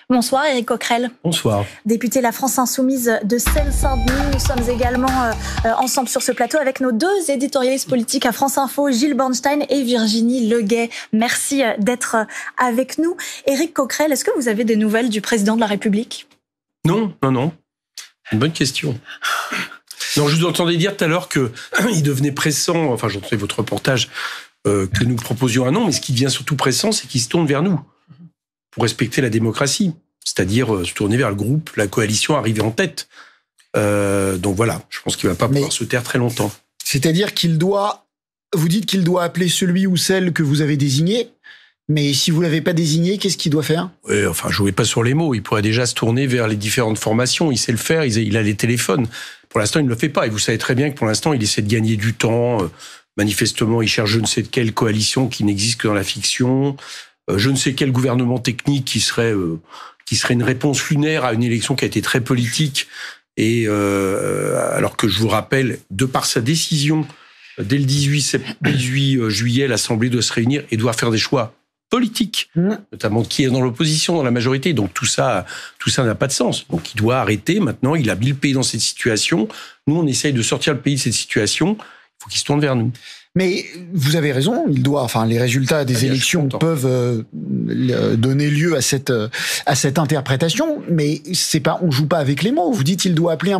Bonsoir Éric Coquerel. Bonsoir. Député La France Insoumise de Seine-Saint-Denis. Nous sommes également ensemble sur ce plateau avec nos deux éditorialistes politiques à France Info, Gilles Bornstein et Virginie Leguet. Merci d'être avec nous. Éric Coquerel, est-ce que vous avez des nouvelles du président de la République ? Non. Une bonne question. Non, je vous entendais dire tout à l'heure qu'il devenait pressant, enfin j'entendais votre reportage, que nous proposions un nom, mais ce qui devient surtout pressant, c'est qu'il se tourne vers nous, pour respecter la démocratie, c'est-à-dire se tourner vers le groupe, la coalition arrivée en tête. Donc voilà, je pense qu'il ne va pas pouvoir se taire très longtemps. C'est-à-dire vous dites qu'il doit appeler celui ou celle que vous avez désigné, mais si vous ne l'avez pas désigné, qu'est-ce qu'il doit faire ? Oui, enfin, jouez pas sur les mots, il pourrait déjà se tourner vers les différentes formations, il sait le faire, il a les téléphones. Pour l'instant, il ne le fait pas, et vous savez très bien que pour l'instant, il essaie de gagner du temps. Manifestement, il cherche je ne sais quelle coalition qui n'existe que dans la fiction, je ne sais quel gouvernement technique qui serait une réponse lunaire à une élection qui a été très politique, et alors que je vous rappelle, de par sa décision, dès le 18 juillet, l'Assemblée doit se réunir et doit faire des choix politiques, notamment qui est dans l'opposition, dans la majorité. Donc tout ça n'a pas de sens. Donc il doit arrêter maintenant, il a mis le pays dans cette situation. Nous, on essaye de sortir le pays de cette situation. Il faut qu'il se tourne vers nous. Mais vous avez raison, les résultats des élections peuvent donner lieu à cette interprétation, mais on joue pas avec les mots. Vous dites, il doit appeler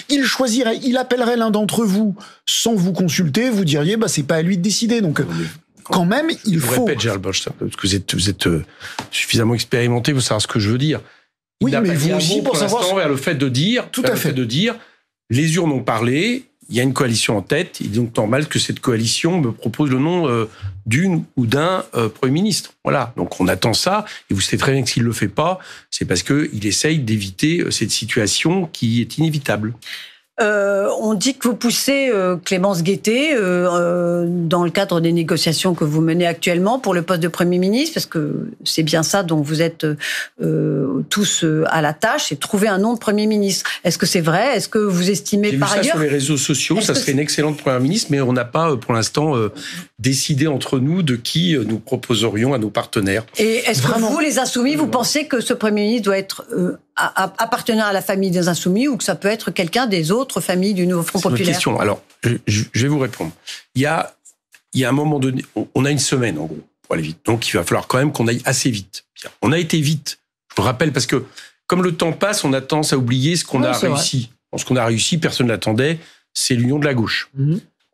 il appellerait l'un d'entre vous sans vous consulter, vous diriez, c'est pas à lui de décider. Donc, quand même, il faut. Je vous répète, Gérald Bosch, parce que vous êtes suffisamment expérimenté pour savoir ce que je veux dire. Oui, mais vous aussi pour savoir. Vers le fait de dire, les urnes ont parlé. Il y a une coalition en tête, il est donc normal que cette coalition me propose le nom d'une ou d'un Premier ministre. Voilà, donc on attend ça, et vous savez très bien que s'il ne le fait pas, c'est parce qu'il essaye d'éviter cette situation qui est inévitable. On dit que vous poussez Clémence Guettet dans le cadre des négociations que vous menez actuellement pour le poste de Premier ministre, parce que c'est bien ça dont vous êtes tous à la tâche, c'est trouver un nom de Premier ministre. Est-ce que c'est vrai ? Est-ce que vous estimez par ailleurs... J'ai vu ça sur les réseaux sociaux, ça serait une excellente Première ministre, mais on n'a pas pour l'instant décidé entre nous de qui nous proposerions à nos partenaires. Et est-ce que vous, les Insoumis, vous pensez que ce Premier ministre doit être... appartenir à la famille des Insoumis, ou que ça peut être quelqu'un des autres familles du Nouveau Front Populaire ? C'est une question. Alors, je vais vous répondre. Il y a un moment donné, on a une semaine en gros pour aller vite. Donc, il va falloir quand même qu'on aille assez vite. On a été vite. Je vous rappelle, parce que comme le temps passe, on a tendance à oublier ce qu'on a réussi. Ce qu'on a réussi, personne ne l'attendait, c'est l'union de la gauche.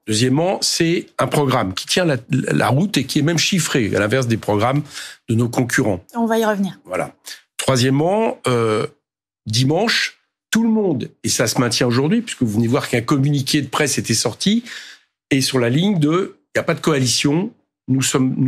Deuxièmement, c'est un programme qui tient la route et qui est même chiffré, à l'inverse des programmes de nos concurrents. On va y revenir. Voilà. Troisièmement, dimanche, tout le monde, et ça se maintient aujourd'hui, puisque vous venez voir qu'un communiqué de presse était sorti, et sur la ligne de « il n'y a pas de coalition, nous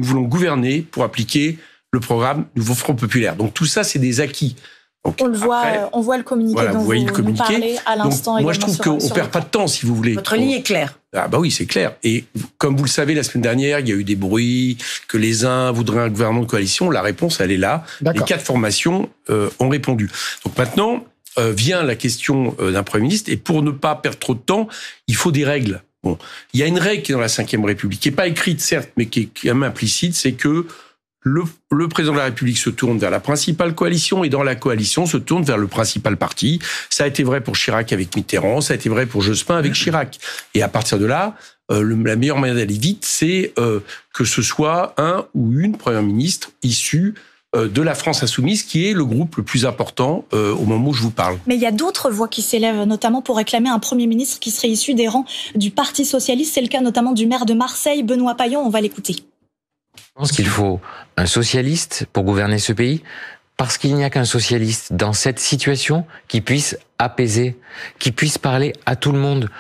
voulons gouverner pour appliquer le programme Nouveau Front Populaire ». Donc tout ça, c'est des acquis. Donc, on voit le communiqué dont vous nous parlez à l'instant. Moi, je trouve qu'on ne perd pas de temps, si vous voulez. Votre ligne est claire. Ah oui, c'est clair. Et comme vous le savez, la semaine dernière, il y a eu des bruits que les uns voudraient un gouvernement de coalition. La réponse, elle est là. Les 4 formations ont répondu. Donc maintenant, vient la question d'un Premier ministre. Et pour ne pas perdre trop de temps, il faut des règles. Bon, il y a une règle qui est dans la Ve République, qui n'est pas écrite, certes, mais qui est quand même implicite, c'est que le président de la République se tourne vers la principale coalition, et dans la coalition se tourne vers le principal parti. Ça a été vrai pour Chirac avec Mitterrand, ça a été vrai pour Jospin avec Chirac. Et à partir de là, la meilleure manière d'aller vite, c'est que ce soit un ou une Premier ministre issu de la France Insoumise, qui est le groupe le plus important au moment où je vous parle. Mais il y a d'autres voix qui s'élèvent, notamment pour réclamer un Premier ministre qui serait issu des rangs du Parti Socialiste. C'est le cas notamment du maire de Marseille, Benoît Payon. On va l'écouter. Je pense qu'il faut un socialiste pour gouverner ce pays, parce qu'il n'y a qu'un socialiste dans cette situation qui puisse apaiser, qui puisse parler à tout le monde.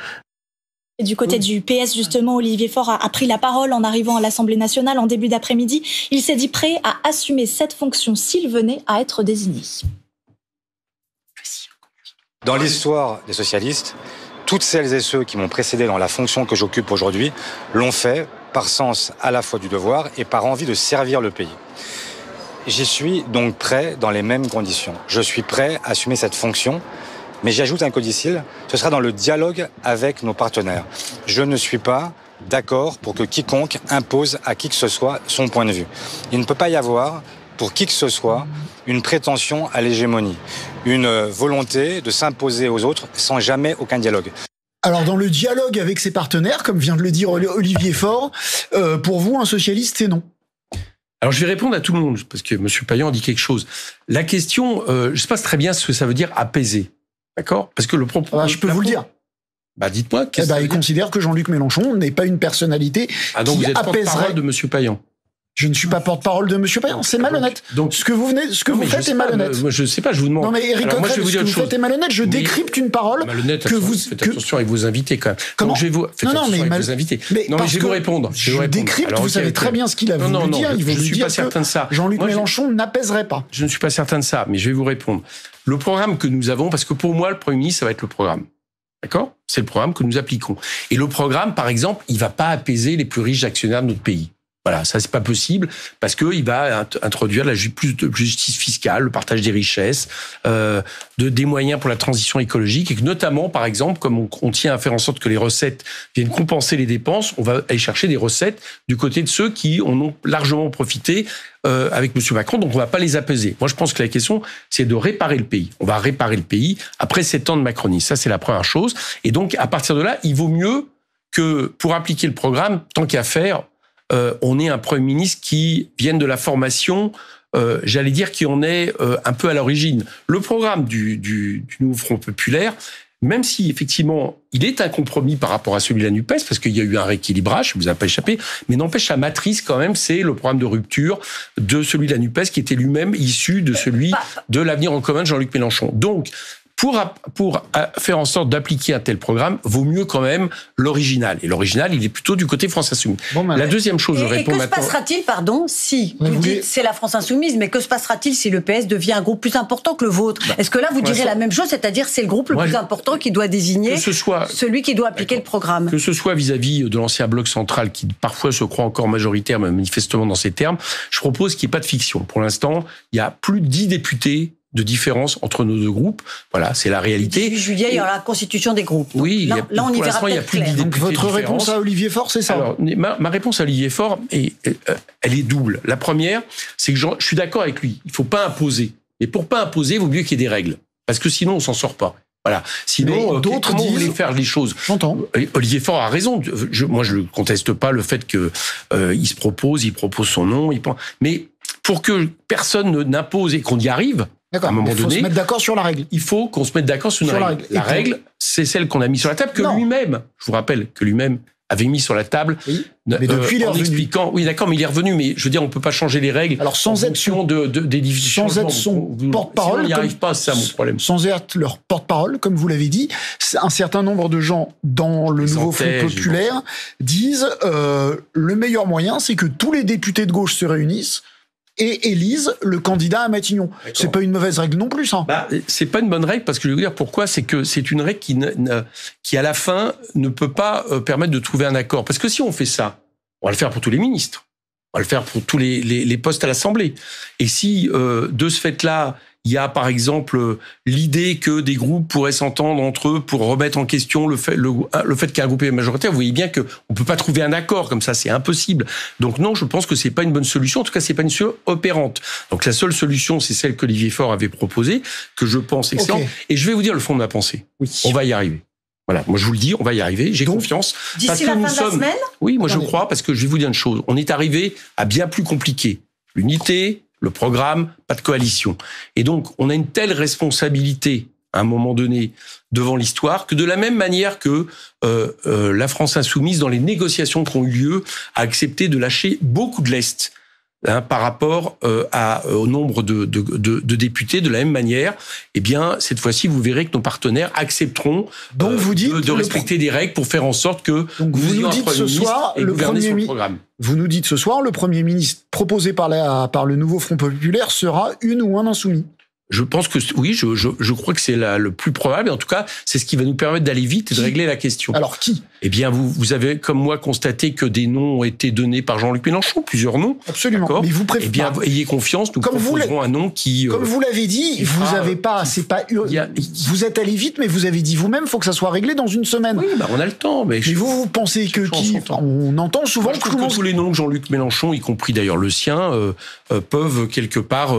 Et du côté du PS, justement, Olivier Faure a pris la parole en arrivant à l'Assemblée nationale en début d'après-midi. Il s'est dit prêt à assumer cette fonction s'il venait à être désigné. Dans l'histoire des socialistes, toutes celles et ceux qui m'ont précédé dans la fonction que j'occupe aujourd'hui l'ont fait par sens à la fois du devoir et par envie de servir le pays. J'y suis donc prêt dans les mêmes conditions. Je suis prêt à assumer cette fonction, mais j'ajoute un codicile, ce sera dans le dialogue avec nos partenaires. Je ne suis pas d'accord pour que quiconque impose à qui que ce soit son point de vue. Il ne peut pas y avoir, pour qui que ce soit, une prétention à l'hégémonie, une volonté de s'imposer aux autres sans jamais aucun dialogue. Alors, dans le dialogue avec ses partenaires, comme vient de le dire Olivier Faure, pour vous, un socialiste, c'est non. Alors, je vais répondre à tout le monde, parce que M. Payan a dit quelque chose. La question, je ne sais pas très bien ce que ça veut dire apaiser. D'accord ? Parce que le propos... je peux vous le dire. Dites-moi. Il considère que Jean-Luc Mélenchon n'est pas une personnalité donc qui vous êtes apaiserait... porte-parole de M. Payan. Je ne suis pas porte-parole de M. Payan, c'est malhonnête. Donc, ce que vous faites est malhonnête. Moi, je sais pas, je vous demande. Non, mais Éric Coquerel, ce que vous faites est malhonnête. Je décrypte une parole que vous... Faites attention avec vos invités, quand même. Comment ? Faites attention avec vos invités. Mais je vais vous répondre. Je décrypte, vous savez très bien ce qu'il a voulu dire. Il veut dire que Jean-Luc Mélenchon n'apaiserait pas. Je ne suis pas certain de ça, mais je vais vous répondre. Le programme que nous avons, parce que pour moi, le Premier ministre, ça va être le programme. D'accord ? C'est le programme que nous appliquons. Et le programme, par exemple, il va pas apaiser les plus riches actionnaires de notre pays. Voilà, ça c'est pas possible parce que il va introduire plus de justice fiscale, le partage des richesses, des moyens pour la transition écologique et que notamment, par exemple, comme on tient à faire en sorte que les recettes viennent compenser les dépenses, on va aller chercher des recettes du côté de ceux qui en ont largement profité avec M. Macron, donc on va pas les apaiser. Moi, je pense que la question, c'est de réparer le pays. On va réparer le pays après 7 ans de macronisme. Ça, c'est la première chose. Et donc, à partir de là, il vaut mieux que pour appliquer le programme, tant qu'à faire, on ait un Premier ministre qui vienne de la formation, j'allais dire, qui en est un peu à l'origine. Le programme du nouveau Front populaire, même si effectivement il est un compromis par rapport à celui de la NUPES, parce qu'il y a eu un rééquilibrage, ça ne vous a pas échappé, mais n'empêche la matrice quand même, c'est le programme de rupture de celui de la NUPES qui était lui-même issu de celui de l'Avenir en commun de Jean-Luc Mélenchon. Donc, pour faire en sorte d'appliquer un tel programme, vaut mieux quand même l'original. Et l'original, il est plutôt du côté France Insoumise. La deuxième chose, je réponds maintenant... Et que se passera-t-il, si vous dites c'est la France Insoumise, mais que se passera-t-il si le PS devient un groupe plus important que le vôtre ? Est-ce que là, vous direz la même chose, c'est-à-dire c'est le groupe le plus important qui doit désigner celui qui doit appliquer le programme ? Que ce soit vis-à-vis de l'ancien bloc central, qui parfois se croit encore majoritaire, mais manifestement dans ces termes, je propose qu'il n'y ait pas de fiction. Pour l'instant, il y a plus de 10 députés de différence entre nos deux groupes. Voilà, c'est la réalité. Le 18 juillet, il y aura la constitution des groupes. Donc, oui, là, on y verra peut-être clair. Donc votre réponse à Olivier Faure, c'est ça ? Alors, ma réponse à Olivier Faure, elle est double. La première, c'est que je suis d'accord avec lui. Il faut pas imposer. Mais pour pas imposer, il vaut mieux qu'il y ait des règles. Parce que sinon, on s'en sort pas. Voilà. Sinon, d'autres comment vous voulez faire les choses ? J'entends. Olivier Faure a raison. Moi, je ne conteste pas le fait que il propose son nom. Mais pour que personne n'impose et qu'on y arrive, d'accord, à un moment donné, il faut se mettre d'accord sur la règle. Il faut qu'on se mette d'accord sur une règle. La règle, c'est celle qu'on a mise sur la table, que lui-même, je vous rappelle, que lui-même avait mis sur la table, mais depuis, il est en revenu. Expliquant. Oui, d'accord, mais il est revenu. Mais je veux dire, on peut pas changer les règles. Alors sans être des difficultés. Sans être son porte-parole, on n'y arrive pas, c'est ça mon problème. Sans être leur porte-parole, comme vous l'avez dit, un certain nombre de gens dans le nouveau Front populaire disent le meilleur moyen, c'est que tous les députés de gauche se réunissent et élisent le candidat à Matignon. D'accord. C'est pas une mauvaise règle non plus, ça. C'est pas une bonne règle parce que je vais vous dire pourquoi. C'est que c'est une règle qui à la fin ne peut pas permettre de trouver un accord. Parce que si on fait ça, on va le faire pour tous les ministres, on va le faire pour tous les postes à l'Assemblée. Et si de ce fait-là, il y a par exemple l'idée que des groupes pourraient s'entendre entre eux pour remettre en question le fait qu'un groupe est majoritaire, vous voyez bien que on peut pas trouver un accord comme ça, c'est impossible. Donc non, je pense que c'est pas une bonne solution. En tout cas, c'est pas une solution opérante. Donc la seule solution, c'est celle qu'Olivier Faure avait proposée, que je pense excellente. Okay. Et je vais vous dire le fond de ma pensée. Oui. On va y arriver. Voilà, moi je vous le dis, on va y arriver. J'ai confiance. D'ici la fin de la semaine ? Oui, moi je crois parce que je vais vous dire une chose. On est arrivé à bien plus compliqué. L'unité, le programme, pas de coalition. Et donc, on a une telle responsabilité, à un moment donné, devant l'histoire, que de la même manière que la France insoumise, dans les négociations qui ont eu lieu, a accepté de lâcher beaucoup de lest par rapport au nombre de députés. De la même manière, eh bien, cette fois-ci, vous verrez que nos partenaires accepteront donc vous dites de respecter des règles pour faire en sorte que vous nous dites ce soir le Premier ministre. Vous nous dites ce soir, le Premier ministre proposé par le nouveau Front populaire sera une ou un insoumis. Je pense que oui, je crois que c'est le plus probable. Et en tout cas, c'est ce qui va nous permettre d'aller vite et de régler la question. Alors qui ? Eh bien, vous avez comme moi constaté que des noms ont été donnés par Jean-Luc Mélenchon, plusieurs noms. Absolument. D'accord. Mais vous Eh bien, ayez confiance, nous proposerons un nom qui. Comme vous l'avez dit, vous avez pas, c'est pas. Vous êtes allé vite, mais vous avez dit vous-même, faut que ça soit réglé dans une semaine. Oui, on a le temps. Mais vous pensez que qui ? On entend souvent que tous les noms de Jean-Luc Mélenchon, y compris d'ailleurs le sien, peuvent quelque part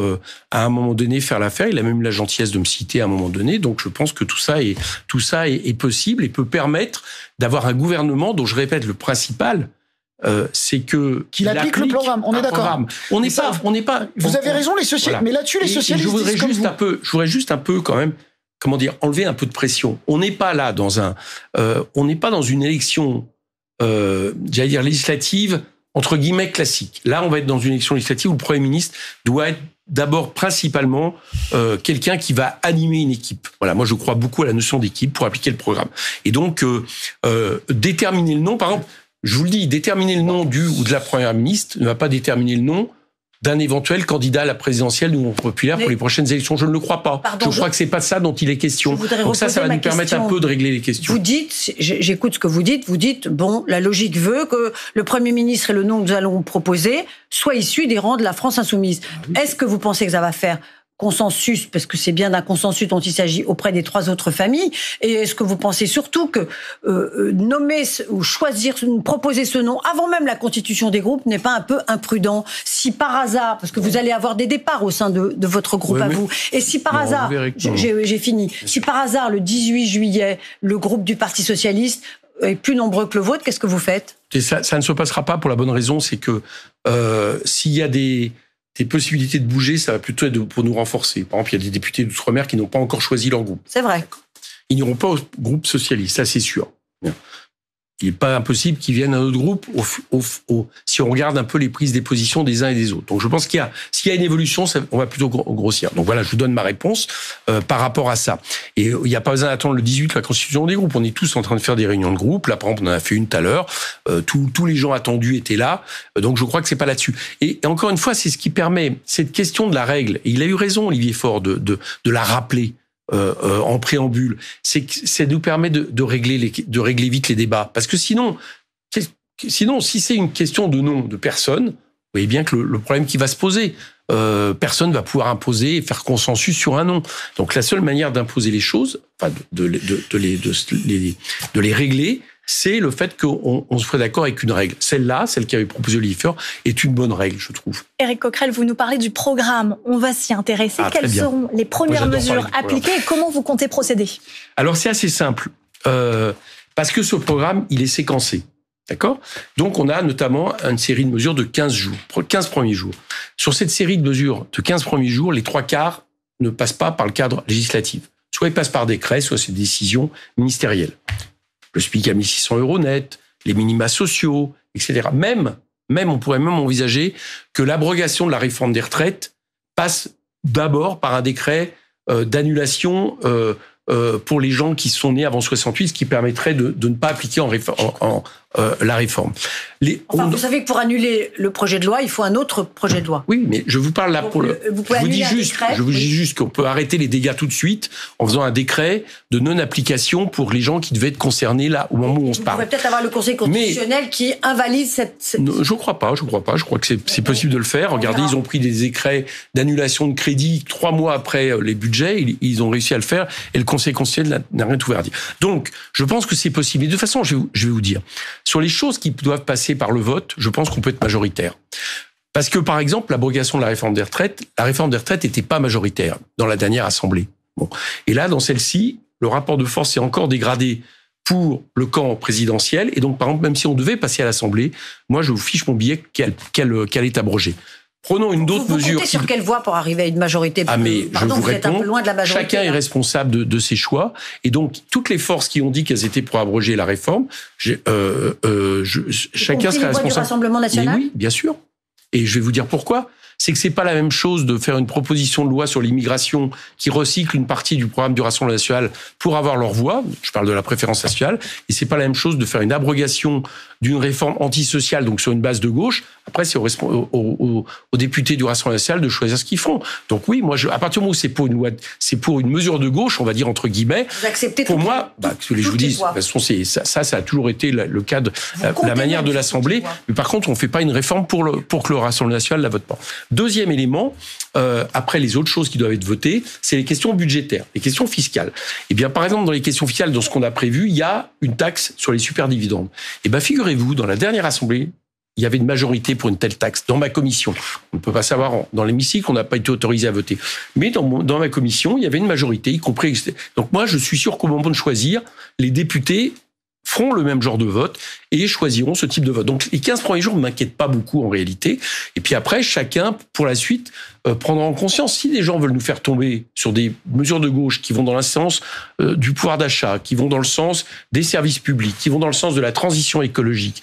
à un moment donné faire l'affaire. Il a même eu la gentillesse de me citer à un moment donné. Donc je pense que tout ça est possible et peut permettre d'avoir un gouvernement dont je répète le principal. C'est que qu'il applique le programme. On est d'accord. On n'est pas. Vous avez raison, les socialistes. Voilà. Mais là-dessus, les socialistes. Je voudrais juste un peu quand même. Comment dire, enlever un peu de pression. On n'est pas là on n'est pas dans une élection, j'allais dire législative entre guillemets classique. Là, on va être dans une élection législative où le Premier ministre doit être d'abord principalement quelqu'un qui va animer une équipe. Voilà, moi je crois beaucoup à la notion d'équipe pour appliquer le programme. Et donc déterminer le nom, par exemple, je vous le dis, déterminer le nom du ou de la Première ministre ne va pas déterminer le nom d'un éventuel candidat à la présidentielle du Mouvement populaire pour les prochaines élections. Je ne le crois pas. Je crois que c'est pas ça dont il est question. Donc ça va nous permettre un peu de régler les questions. Vous dites, j'écoute ce que vous dites, bon, la logique veut que le Premier ministre et le nom que nous allons proposer soient issus des rangs de la France insoumise. Est-ce que vous pensez que ça va faire consensus, parce que c'est bien d'un consensus dont il s'agit auprès des 3 autres familles, et est-ce que vous pensez surtout que nommer ou choisir, proposer ce nom avant même la constitution des groupes n'est pas un peu imprudent? Si par hasard, parce que vous allez avoir des départs au sein de votre groupe vous, et si par hasard, j'ai fini, si par hasard le 18 juillet, le groupe du Parti socialiste est plus nombreux que le vôtre, qu'est-ce que vous faites? Ça ne se passera pas pour la bonne raison, c'est que s'il y a des possibilités de bouger, ça va plutôt être pour nous renforcer. Par exemple, il y a des députés d'outre-mer qui n'ont pas encore choisi leur groupe. C'est vrai. Ils n'iront pas au groupe socialiste, ça c'est sûr. Il n'est pas impossible qu'ils viennent à notre groupe si on regarde un peu les prises des positions des uns et des autres. Donc je pense s'il y a une évolution, on va plutôt grossir. Donc voilà, je vous donne ma réponse par rapport à ça. Et il n'y a pas besoin d'attendre le 18, la constitution des groupes. On est tous en train de faire des réunions de groupe. Là, par exemple, on en a fait une tout à l'heure. Tous les gens attendus étaient là. Donc je crois que c'est pas là-dessus. Et encore une fois, c'est ce qui permet cette question de la règle. Et il a eu raison, Olivier Faure, de la rappeler. En préambule, c'est nous permet de régler vite les débats, parce que sinon si c'est une question de nom de personne, vous voyez bien que le problème qui va se poser, personne va pouvoir imposer et faire consensus sur un nom. Donc la seule manière d'imposer les choses, enfin de les régler, c'est le fait qu'on se ferait d'accord avec une règle. Celle-là, celle qui avait proposé Olivier Faure, est une bonne règle, je trouve. Éric Coquerel, vous nous parlez du programme. On va s'y intéresser. Quelles seront les premières mesures appliquées et comment vous comptez procéder? Alors, c'est assez simple. Parce que ce programme, il est séquencé. D'accord? Donc, on a notamment une série de mesures de 15 jours, 15 premiers jours. Sur cette série de mesures de 15 premiers jours, les 3/4 ne passent pas par le cadre législatif. Soit ils passent par décret, soit c'est des décisions ministérielles. Le SMIC à 1 600 € net, les minima sociaux, etc. Même, on pourrait même envisager que l'abrogation de la réforme des retraites passe d'abord par un décret d'annulation pour les gens qui sont nés avant 68, ce qui permettrait de ne pas appliquer la réforme. Vous savez que pour annuler le projet de loi, il faut un autre projet de loi. Oui, mais je vous parle là je vous dis juste qu'on peut arrêter les dégâts tout de suite en faisant un décret de non-application pour les gens qui devaient être concernés là au moment où on se parle. Vous pourrez peut-être avoir le Conseil constitutionnel qui invalide cette... Non, je crois pas. Je crois que c'est possible de le faire. Regardez, ils ont pris des décrets d'annulation de crédit 3 mois après les budgets. Ils ont réussi à le faire et le Conseil constitutionnel n'a rien ouvert à dire. Donc, je pense que c'est possible. Et de toute façon, je vais vous dire, sur les choses qui doivent passer par le vote, je pense qu'on peut être majoritaire. Parce que, par exemple, l'abrogation de la réforme des retraites n'était pas majoritaire dans la dernière Assemblée. Bon. Et là, dans celle-ci, le rapport de force est encore dégradé pour le camp présidentiel. Et donc, par exemple, même si on devait passer à l'Assemblée, moi, je vous fiche mon billet qu'elle est abrogée. Prenons une autre mesure. Vous comptez sur quelle voie pour arriver à une majorité? Mais pardon, je vous réponds, êtes un peu loin de la majorité. Chacun est responsable de ses choix. Et donc, toutes les forces qui ont dit qu'elles étaient pour abroger la réforme, chacun serait responsable. Du Rassemblement national? Mais oui, bien sûr. Et je vais vous dire pourquoi. c'est que c'est pas la même chose de faire une proposition de loi sur l'immigration qui recycle une partie du programme du Rassemblement national pour avoir leur voix. Je parle de la préférence nationale. Et c'est pas la même chose de faire une abrogation d'une réforme antisociale, donc sur une base de gauche. Après, c'est aux députés du Rassemblement national de choisir ce qu'ils font. Donc oui, moi, à partir du moment où c'est pour une loi, c'est pour une mesure de gauche, on va dire entre guillemets. Vous acceptez pour moi, je vous dis, de toute façon, ça a toujours été le cas de la manière de l'Assemblée. Mais par contre, on fait pas une réforme pour que le Rassemblement national la vote pas. Deuxième élément, après les autres choses qui doivent être votées, c'est les questions budgétaires, les questions fiscales. Eh bien, par exemple, dans les questions fiscales, dans ce qu'on a prévu, il y a une taxe sur les superdividendes. Eh bien, figurez-vous, dans la dernière Assemblée, il y avait une majorité pour une telle taxe. Dans ma commission, on ne peut pas savoir, dans l'hémicycle, on n'a pas été autorisé à voter. Mais dans ma commission, il y avait une majorité, y compris... Donc moi, je suis sûr qu'au moment de choisir, les députés feront le même genre de vote et choisiront ce type de vote. Donc les 15 premiers jours ne m'inquiètent pas beaucoup en réalité. Et puis après, chacun, pour la suite, prendra en conscience. Si des gens veulent nous faire tomber sur des mesures de gauche qui vont dans le sens du pouvoir d'achat, qui vont dans le sens des services publics, qui vont dans le sens de la transition écologique,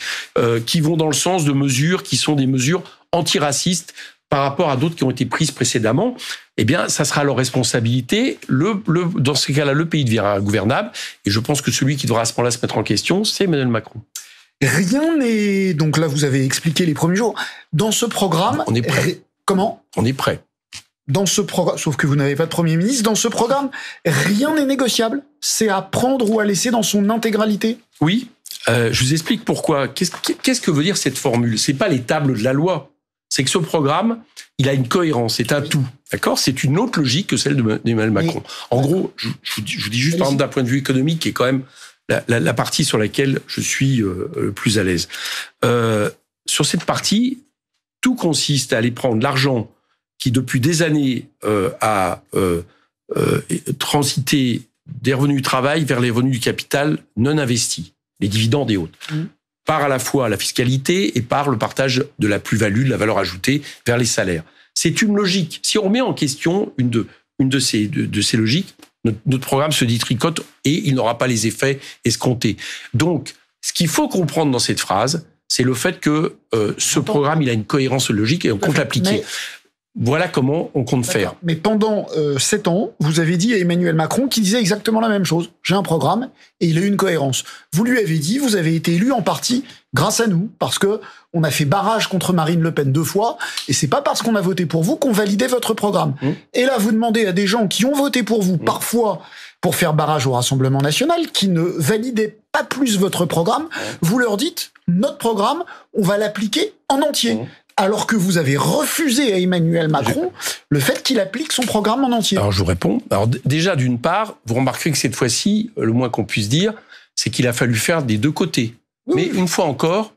qui vont dans le sens de mesures qui sont des mesures antiracistes par rapport à d'autres qui ont été prises précédemment, eh bien, ça sera leur responsabilité. Dans ce cas-là, le pays deviendra gouvernable. Et je pense que celui qui devra à ce moment-là se mettre en question, c'est Emmanuel Macron. Rien n'est... Donc là, vous avez expliqué les premiers jours. Dans ce programme... On est prêt. Comment ? On est prêt. Dans ce programme, sauf que vous n'avez pas de Premier ministre, dans ce programme, rien n'est négociable. C'est à prendre ou à laisser dans son intégralité. Oui. Je vous explique pourquoi. Qu'est-ce que veut dire cette formule ? C'est pas les tables de la loi. C'est que ce programme, il a une cohérence, c'est un tout. D'accord ? C'est une autre logique que celle d'Emmanuel Macron. En gros, je vous dis juste par exemple d'un point de vue économique, qui est quand même la partie sur laquelle je suis le plus à l'aise. Sur cette partie, tout consiste à aller prendre l'argent qui, depuis des années, a transité des revenus du travail vers les revenus du capital non investis, les dividendes et autres. Par à la fois la fiscalité et par le partage de la plus-value, de la valeur ajoutée vers les salaires. C'est une logique. Si on remet en question une de ces logiques, notre programme se détricote et il n'aura pas les effets escomptés. Donc, ce qu'il faut comprendre dans cette phrase, c'est le fait que ce programme, il a une cohérence logique et on compte l'appliquer. Voilà comment on compte faire. Mais pendant 7 ans, vous avez dit à Emmanuel Macron qui disait exactement la même chose. J'ai un programme et il a eu une cohérence. Vous lui avez dit, vous avez été élu en partie grâce à nous, parce que on a fait barrage contre Marine Le Pen 2 fois, et c'est pas parce qu'on a voté pour vous qu'on validait votre programme. Et là, vous demandez à des gens qui ont voté pour vous, parfois pour faire barrage au Rassemblement national, qui ne validaient pas plus votre programme, vous leur dites, notre programme, on va l'appliquer en entier. Alors que vous avez refusé à Emmanuel Macron le fait qu'il applique son programme en entier. Alors je vous réponds. Alors déjà, d'une part, vous remarquerez que cette fois-ci, le moins qu'on puisse dire, c'est qu'il a fallu faire des deux côtés. Oui. Mais une fois encore,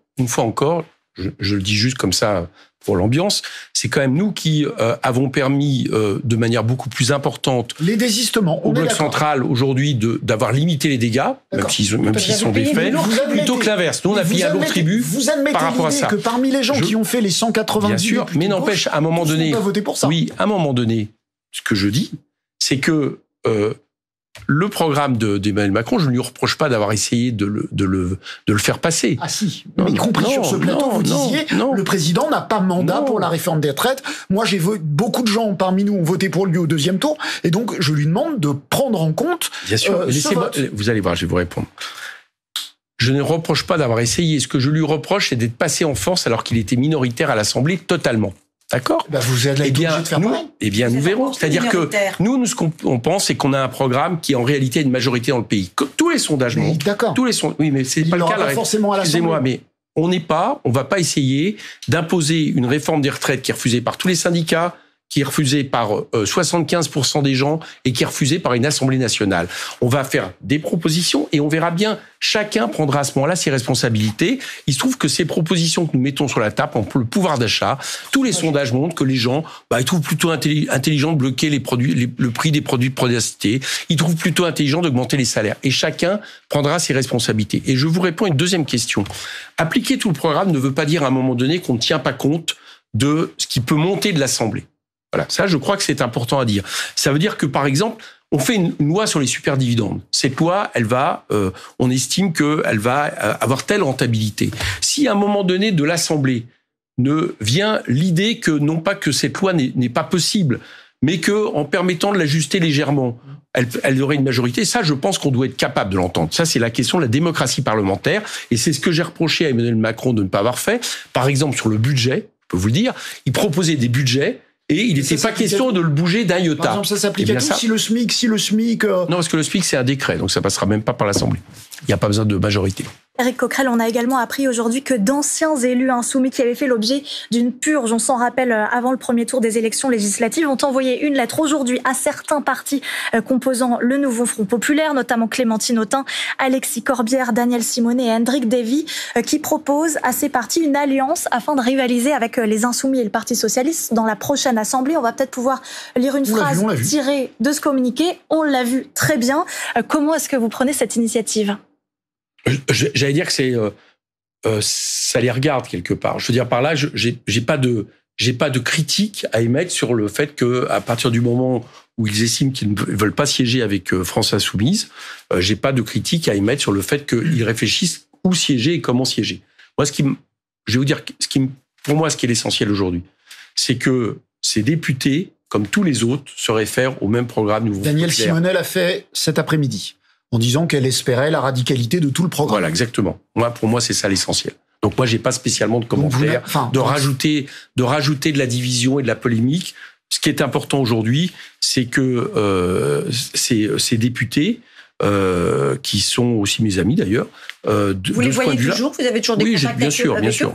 je le dis juste comme ça pour l'ambiance, c'est quand même nous qui avons permis de manière beaucoup plus importante les désistements au bloc central aujourd'hui d'avoir limité les dégâts, même s'ils sont des faits, plutôt que l'inverse. Nous, on a payé à lourd tribut par rapport à ça. Que parmi les gens qui ont fait les 190 bien sûr, mais n'empêche, à un moment donné, oui, à un moment donné, ce que je dis, c'est que le programme d'Emmanuel Macron, je ne lui reproche pas d'avoir essayé de le faire passer. Ah si, mais y compris sur ce plateau, vous disiez, le président n'a pas mandat pour la réforme des retraites. Moi, beaucoup de gens parmi nous ont voté pour lui au 2e tour, et donc je lui demande de prendre en compte bien sûr, vous allez voir, je vais vous répondre. Je ne reproche pas d'avoir essayé. Ce que je lui reproche, c'est d'être passé en force alors qu'il était minoritaire à l'Assemblée totalement. D'accord ? Vous êtes obligé de faire pareil. Eh bien, nous verrons. C'est-à-dire que nous, ce qu'on pense, c'est qu'on a un programme qui, en réalité, a une majorité dans le pays. Tous les sondages montrent. D'accord. Oui, mais c'est pas le cas. Excusez-moi, mais on va pas essayer d'imposer une réforme des retraites qui est refusée par tous les syndicats, qui est refusée par 75% des gens et qui est refusée par une Assemblée nationale. On va faire des propositions et on verra bien. Chacun prendra à ce moment-là ses responsabilités. Il se trouve que ces propositions que nous mettons sur la table, pour le pouvoir d'achat, tous les sondages montrent que les gens, ils trouvent plutôt intelligent de bloquer le prix des produits de première nécessité. Ils trouvent plutôt intelligent d'augmenter les salaires. Et chacun prendra ses responsabilités. Et je vous réponds à une deuxième question. Appliquer tout le programme ne veut pas dire à un moment donné qu'on ne tient pas compte de ce qui peut monter de l'Assemblée. Voilà, ça, je crois que c'est important à dire. Ça veut dire que, par exemple, on fait une loi sur les superdividendes. Cette loi, on estime qu'elle va avoir telle rentabilité. Si à un moment donné de l'Assemblée, vient l'idée que non pas que cette loi n'est pas possible, mais que en permettant de l'ajuster légèrement, elle aurait une majorité. Ça, je pense qu'on doit être capable de l'entendre. Ça, c'est la question de la démocratie parlementaire, et c'est ce que j'ai reproché à Emmanuel Macron de ne pas avoir fait. Par exemple, sur le budget, je peux vous le dire, il proposait des budgets. Et il n'était pas question de le bouger d'un iota. Par exemple, ça s'applique à tout si le SMIC... Non, parce que le SMIC, c'est un décret, donc ça passera même pas par l'Assemblée. Il n'y a pas besoin de majorité. Éric Coquerel, on a également appris aujourd'hui que d'anciens élus insoumis qui avaient fait l'objet d'une purge, on s'en rappelle avant le premier tour des élections législatives, ont envoyé une lettre aujourd'hui à certains partis composant le nouveau Front Populaire, notamment Clémentine Autain, Alexis Corbière, Daniel Simonet et Hendrik Davy, qui proposent à ces partis une alliance afin de rivaliser avec les Insoumis et le Parti Socialiste dans la prochaine Assemblée. On va peut-être pouvoir lire une phrase tirée de ce communiqué. On l'a vu très bien. Comment est-ce que vous prenez cette initiative ? J'allais dire que ça les regarde quelque part. Je veux dire par là, j'ai pas de critique à émettre sur le fait que à partir du moment où ils estiment qu'ils ne veulent pas siéger avec France Insoumise, j'ai pas de critique à émettre sur le fait qu'ils réfléchissent où siéger et comment siéger. Moi, je vais vous dire, pour moi, ce qui est l'essentiel aujourd'hui, c'est que ces députés, comme tous les autres, se réfèrent au même programme nouveau. Daniel Simonet l'a fait cet après-midi, en disant qu'elle espérait la radicalité de tout le programme. Voilà, exactement. Pour moi, c'est ça l'essentiel. Donc moi, j'ai pas spécialement de commentaires, de rajouter de la division et de la polémique. Ce qui est important aujourd'hui, c'est que ces députés, qui sont aussi mes amis d'ailleurs. Vous les voyez toujours ? Vous avez toujours des contacts avec eux ? Bien sûr.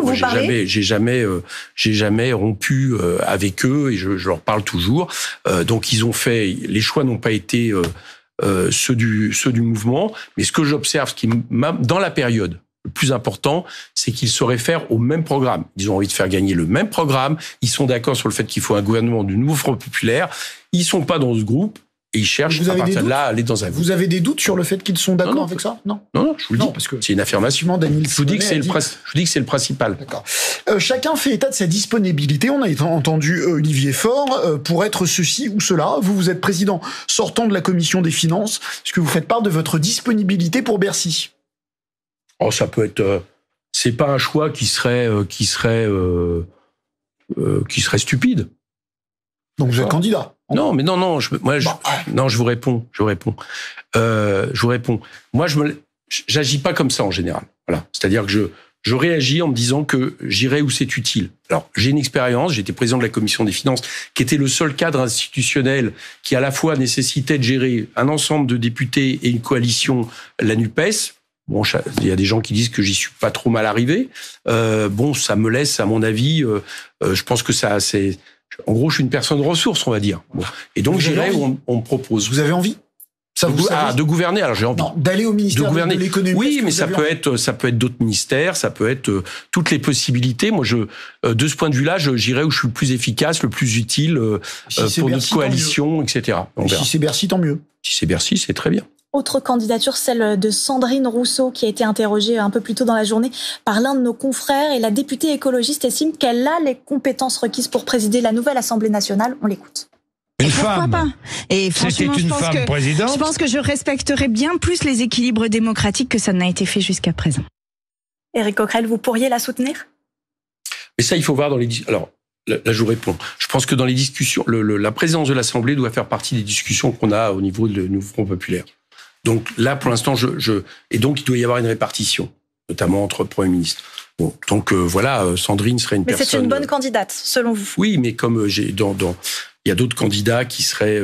J'ai jamais rompu avec eux et je leur parle toujours. Donc ils ont fait. Les choix n'ont pas été ceux du mouvement, mais ce que j'observe, dans la période, le plus important, c'est qu'ils se réfèrent au même programme. Ils ont envie de faire gagner le même programme. Ils sont d'accord sur le fait qu'il faut un gouvernement du nouveau Front Populaire. Ils sont pas dans ce groupe et ils cherchent à partir de là à aller dans un groupe. Vous avez des doutes sur le fait qu'ils sont d'accord avec ça ? Non, je vous le dis, parce que c'est une affirmation. Je vous dis que c'est le principal. D'accord. Chacun fait état de sa disponibilité. On a entendu Olivier Faure pour être ceci ou cela. Vous êtes président sortant de la commission des finances. Est-ce que vous faites part de votre disponibilité pour Bercy ? Oh, ça peut être. C'est pas un choix qui serait stupide. Donc vous êtes candidat ? Non, mais non. Je vous réponds. Moi, j'agis pas comme ça en général. Voilà. C'est-à-dire que je réagis en me disant que j'irai où c'est utile. Alors, j'ai une expérience. J'étais président de la commission des finances, qui était le seul cadre institutionnel qui à la fois nécessitait de gérer un ensemble de députés et une coalition, la NUPES. Bon, il y a des gens qui disent que j'y suis pas trop mal arrivé. Ça me laisse, à mon avis, je pense que ça, c'est. En gros, je suis une personne ressource, on va dire. Bon. Et donc, j'irai où on me propose. Vous avez envie ? De gouverner, alors j'ai envie. Non, d'aller au ministère de l'économie. Oui, mais ça peut être d'autres ministères, ça peut être toutes les possibilités. Moi, de ce point de vue-là, j'irai où je suis le plus efficace, le plus utile pour notre coalition, etc. Si c'est Bercy, tant mieux. Si c'est Bercy, c'est très bien. Autre candidature, celle de Sandrine Rousseau, qui a été interrogée un peu plus tôt dans la journée par l'un de nos confrères. Et la députée écologiste estime qu'elle a les compétences requises pour présider la nouvelle Assemblée nationale. On l'écoute. Une femme. Pas. Et franchement, présidente. Je pense que je respecterais bien plus les équilibres démocratiques que ça n'a été fait jusqu'à présent. Éric Coquerel, vous pourriez la soutenir ? Mais ça, il faut voir dans les... Alors, là, je vous réponds. Je pense que dans les discussions, la présidence de l'Assemblée doit faire partie des discussions qu'on a au niveau du nouveau Front Populaire. Donc là, pour l'instant, et donc il doit y avoir une répartition, notamment entre Premier ministre. Bon, donc voilà, Sandrine serait une personne. Mais c'est une bonne candidate, selon vous. Oui, mais comme il y a d'autres candidats qui seraient.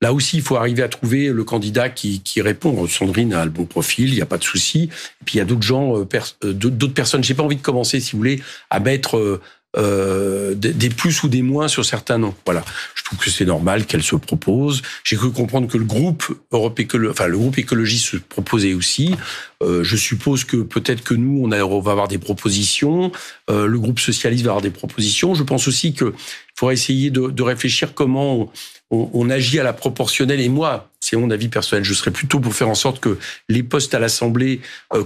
Là aussi, il faut arriver à trouver le candidat qui répond. Sandrine a le bon profil, il n'y a pas de souci. Et puis il y a d'autres gens, d'autres personnes. J'ai pas envie de commencer, si vous voulez, à mettre des plus ou des moins sur certains noms. Voilà. Je trouve que c'est normal qu'elle se propose. J'ai cru comprendre que le groupe le groupe écologiste se proposait aussi. Je suppose que peut-être que nous, on va avoir des propositions. Le groupe socialiste va avoir des propositions. Je pense aussi qu'il faudra essayer de réfléchir comment on agit à la proportionnelle. Et moi, c'est mon avis personnel, je serais plutôt pour faire en sorte que les postes à l'Assemblée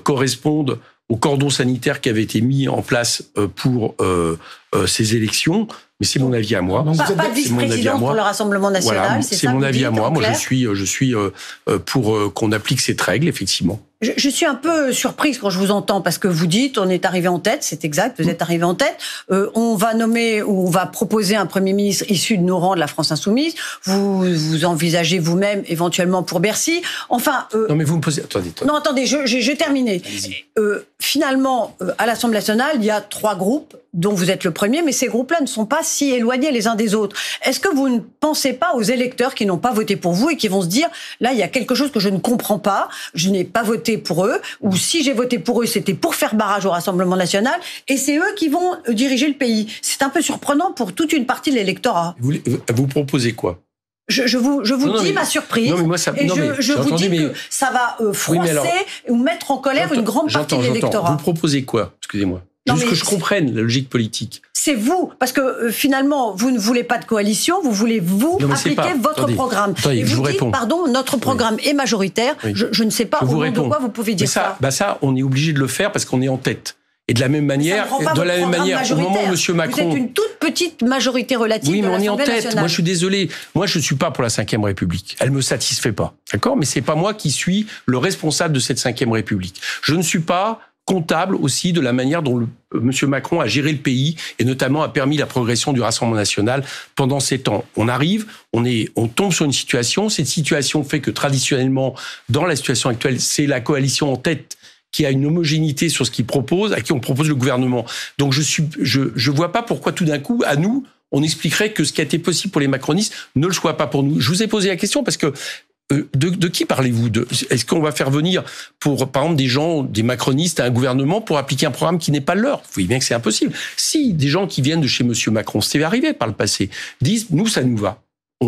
correspondent au cordon sanitaire qui avait été mis en place pour ces élections. Mais c'est mon avis à moi. Donc pas de vice-président pour le Rassemblement national, voilà, c'est mon avis à moi. Moi, je suis pour qu'on applique cette règle, effectivement. Je suis un peu surprise quand je vous entends, parce que vous dites, on est arrivé en tête, c'est exact, vous êtes arrivé en tête, on va nommer ou on va proposer un Premier ministre issu de nos rangs de la France Insoumise, vous envisagez vous-même éventuellement pour Bercy, enfin... non mais vous me posez... Attendez. Non, attendez, je terminais. Finalement, à l'Assemblée nationale, il y a 3 groupes, dont vous êtes le premier, mais ces groupes-là ne sont pas si éloignés les uns des autres. Est-ce que vous ne pensez pas aux électeurs qui n'ont pas voté pour vous et qui vont se dire, là, il y a quelque chose que je ne comprends pas, je n'ai pas voté pour eux, ou si j'ai voté pour eux, c'était pour faire barrage au Rassemblement national, et c'est eux qui vont diriger le pays. C'est un peu surprenant pour toute une partie de l'électorat. Vous proposez quoi ? Je vous dis ma surprise, je vous dis que ça va froisser ou mettre en colère une grande partie de l'électorat. Vous proposez quoi ? Excusez-moi. Juste que je comprenne la logique politique. C'est vous, parce que finalement, vous ne voulez pas de coalition, vous voulez appliquer votre programme. Attendez, et vous dites, pardon, notre programme est majoritaire, je ne sais pas au nom de quoi vous pouvez dire ça. Ça, on est obligé de le faire parce qu'on est en tête. Et de la même manière, au moment où M. Macron... Vous êtes une toute petite majorité relative. Oui, mais on est en tête. Moi, je suis désolé. Moi, je ne suis pas pour la Ve République. Elle me satisfait pas. D'accord ? Mais c'est pas moi qui suis le responsable de cette Ve République. Je ne suis pas comptable aussi de la manière dont M. Macron a géré le pays et notamment a permis la progression du Rassemblement national pendant 7 ans. On tombe sur une situation. Cette situation fait que traditionnellement, dans la situation actuelle, c'est la coalition en tête qui a une homogénéité sur ce qu'il propose, à qui on propose le gouvernement. Donc je vois pas pourquoi tout d'un coup, à nous, on expliquerait que ce qui a été possible pour les macronistes ne le soit pas pour nous. Je vous ai posé la question parce que de qui parlez-vous ? Est-ce qu'on va faire venir, par exemple, des gens, des macronistes à un gouvernement pour appliquer un programme qui n'est pas le leur ? Vous voyez bien que c'est impossible. Si des gens qui viennent de chez M. Macron, c'est arrivé par le passé, disent « nous, ça nous va ».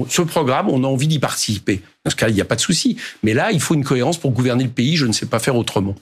Ce programme, on a envie d'y participer. Dans ce cas, il n'y a pas de souci. Mais là, il faut une cohérence pour gouverner le pays. Je ne sais pas faire autrement.